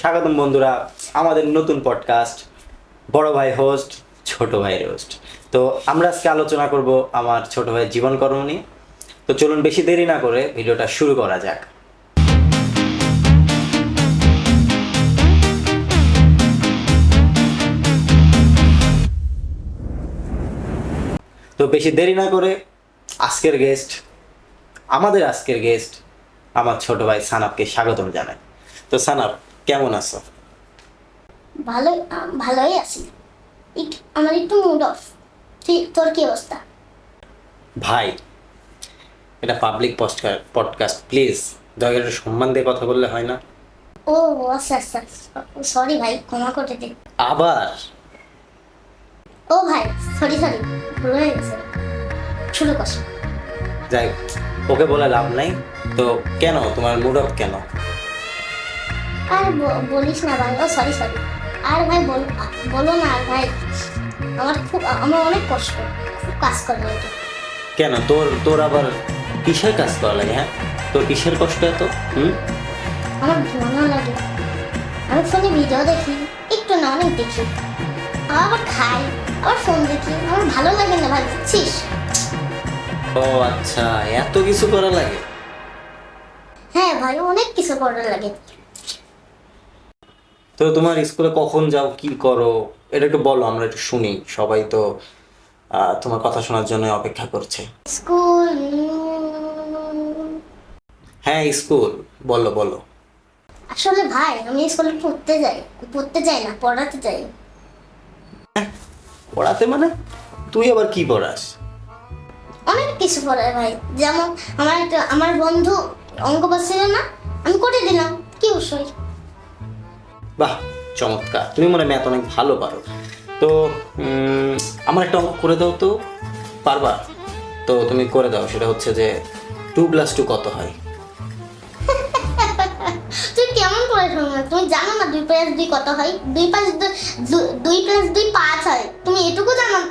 স্বাগতম বন্ধুরা আমাদের নতুন পডকাস্ট বড় ভাই হোস্ট ছোট ভাই রোস্ট। তো আমরা আজকে আলোচনা করব আমার ছোট ভাইয়ের জীবন কর্ম নিয়ে। তো চলুন বেশি দেরি না করে ভিডিওটা শুরু করা যাক। তো বেশি দেরি না করে আমাদের আজকের গেস্ট আমার ছোট ভাই সানাবকে স্বাগতম জানাই। তো সানাব, কেমন আছো? ভালোই আছি। আমার একটু মুড অফ। তোর কি অবস্থা? ভাই, এটা পাবলিক পডকাস্ট, প্লিজ দয়া করে একটু সম্মান দিয়ে কথা বললে হয় না? ও আচ্ছা আচ্ছা, সরি ভাই, ক্ষমা করে দে। আবার ও ভাই, সরি ভুল হয়ে গেছে। শুরু কর। যাই, ওকে বলে লাভ নাই। তো কেন তোমার মুড অফ কেন? আর বলিস না ভাই, ও সরি। আর ভাই বলো না আর ভাই, আমার অনেক কষ্ট, খুব কাজ করে এটা। কেন তোর আবার কিসের কাজ করা লাগে? হ্যাঁ, তোর কিসের কষ্ট এত? আমার ঘুমানো লাগে, আমি ফোনে ভিডিও দেখি, একটু না অনেক দেখি, আবার খাই, আবার ফোন দেখি। আমার ভালো লাগে না ভাই, বুঝছিস? ও আচ্ছা, এত কিছু করা লাগে? হ্যাঁ ভাই, অনেক কিছু করার লাগে। তো তোমার স্কুলে কখন যাও, কি করো, এটা একটু বলো, আমরা একটু শুনি। সবাই তো তোমার কথা শোনার জন্য অপেক্ষা করছে। স্কুল, হ্যাঁ স্কুল, বলো বলো। আসলে ভাই আমি স্কুলে পড়তে যাই না, পড়াতে যাই। পড়াতে মানে? তুই আবার কি পড়াস? অনেক কিছু পড়ায় ভাই, যেমন আমার বন্ধু অঙ্ক পাচ্ছিল না, আমি করে দিলাম, কি বিষয়। বাহ, চমৎকার! তুমি মনে হয় ম্যাথ অনেক ভালো পারো। তো আমার একটা অঙ্ক করে দাও তো, পারবা? তো তুমি করে দাও। সেটা হচ্ছে যে 2+2 কত হয়? তুই কেমন করে শুনবে? তুমি জানো না 2+2 কত হয়? 2+2 5 হয়, তুমি এটুকু জানো না?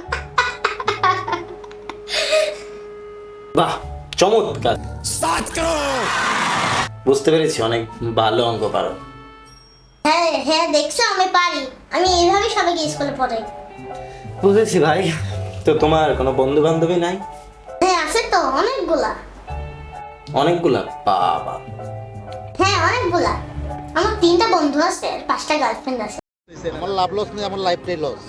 বাহ, চমৎকার! বুঝতে পেরেছি, অনেক ভালো অঙ্ক পারো। হ্যাঁ দেখছো, আমি পারি। আমি এইভাবে সবাইকে স্কুলে পড়াই। বুঝেছি ভাই। তো তোমার কোনো বন্ধু বান্ধবী নাই? হ্যাঁ আছে তো, অনেকগুলা। অনেকগুলা? বাবা! হ্যাঁ অনেকগুলা। আমার 3টা বন্ধু আছে, আর 5টা গার্লফ্রেন্ড আছে। আমার লাভ লস নেই, আমার লাইফটাই লস।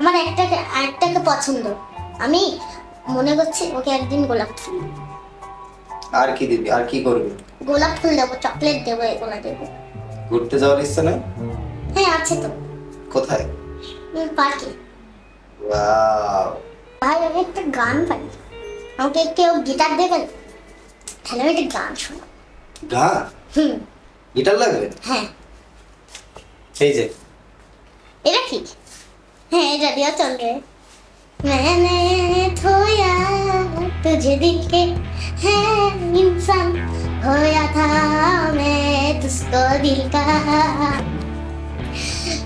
আমার আরেকটাকে পছন্দ। আমি মনে করছি ওকে একদিন গোলাপ ফুল, আর কি দিবি, আর কি করবি? গোলাপ ফুল দেবো, চকলেট দেবো, এগুলো দেবো। ঘুরতে যাওয়ার ইচ্ছা নাই? হ্যাঁ আছে তো, কোথায়? পার্কে। ওয়াও! ভাই আমি একটা গান পারি, আমাকে কেউ গিটার দেবেন, তাহলে আমি একটা গান শোনাবো। গান? গিটার লাগবে? হ্যাঁ। এই যে এটা কি? হ্যাঁ এটা দিও, চল রে। मैंने खोया तुझे दिल के है इंसान, खोया था मैं तुझको दिल का,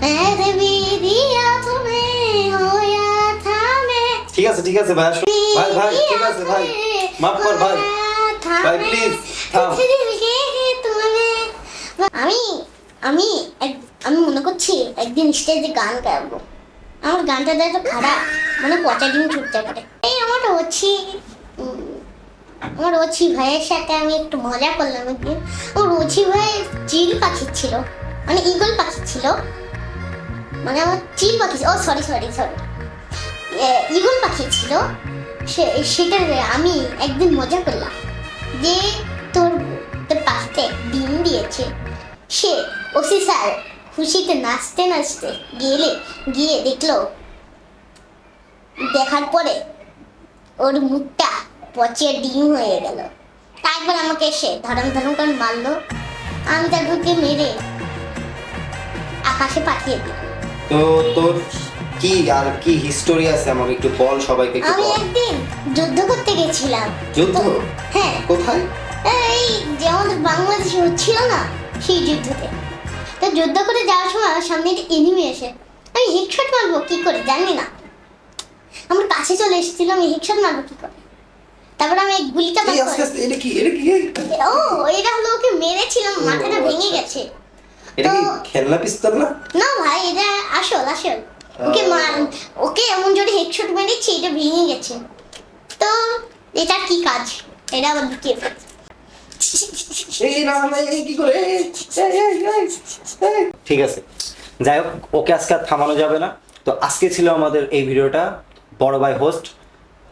मैंने भी दिया तुम्हें, खोया था मैं। ঠিক আছে ভাই, ভাই ঠিক আছে ভাই, মাফ কর ভাই, ভাই প্লিজ থাম। আমি আমি আমি মনে করছি একদিন স্টেজে গান গাইবো। আমার গানটা তো খারাপ, মানে পচা ডিম ছুটতে পারে। এই আমার ওছি ভাইয়ের সাথে আমি একটু মজা করলাম একদিন। আমার ওছি ভাই চিল পাখি ছিল, মানে ঈগল পাখি ছিল, মানে আমার চিল পাখি, ও সরি ঈগল পাখি ছিল। সেটা আমি একদিন মজা করলাম যে তোর পাখিতে ডিম দিয়েছে। সে ওসি স্যার খুশিতে নাচতে গিয়ে দেখলো, দেখার পরে ওর মুখটা পচে ডিম হয়ে গেল। তারপর আমাকে এসে ধরম করে মারলো, আমি তাদেরকে মেরে আকাশে পাঠিয়ে দিই। তো তোর কি আর কি হিস্টোরি আছে, আমাকে একটু বল, সবাইকে একটু আমি বল। একদিন যুদ্ধ করতে গেছিলাম। যুদ্ধ? হ্যাঁ। কোথায়? এই যে আমাদের বাংলাদেশে হচ্ছিল না, সেই যুদ্ধতে। তো যুদ্ধ করে যাওয়ার সময় আমার সামনে একটা এনিমি এসে, আমি হেডশট মারবো কি করে জানি না, আমার কাছে চলে এসেছিল, আমি হেডশট মারবো কি করে। তারপর আমি এই গুলিটা বার এই আস্তে করে আস্তে এটা কি এটা কি ও এটা হলো ওকে মেরেছিলাম মাথাটা ভেঙে গেছে এটা কি তো খেলনা পিস্তল না? না ভাই এটা আসল ওকে ওকে এমন জোরে হেডশট মেরেছি এটা ভেঙে গেছে তো এটা কি কাজ এটা আবার ঢুকিয়ে ফেল। এই না না এই কি করে ঠিক আছে, যাই হোক ওকে আজকে আর থামানো যাবে না। তো আজকে ছিল আমাদের এই ভিডিওটা, বড় ভাই হোস্ট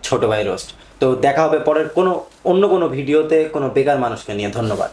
ছোট ভাই রোস্ট। তো দেখা হবে পরের অন্য কোনো ভিডিওতে কোনো বেকার মানুষকে নিয়ে। ধন্যবাদ।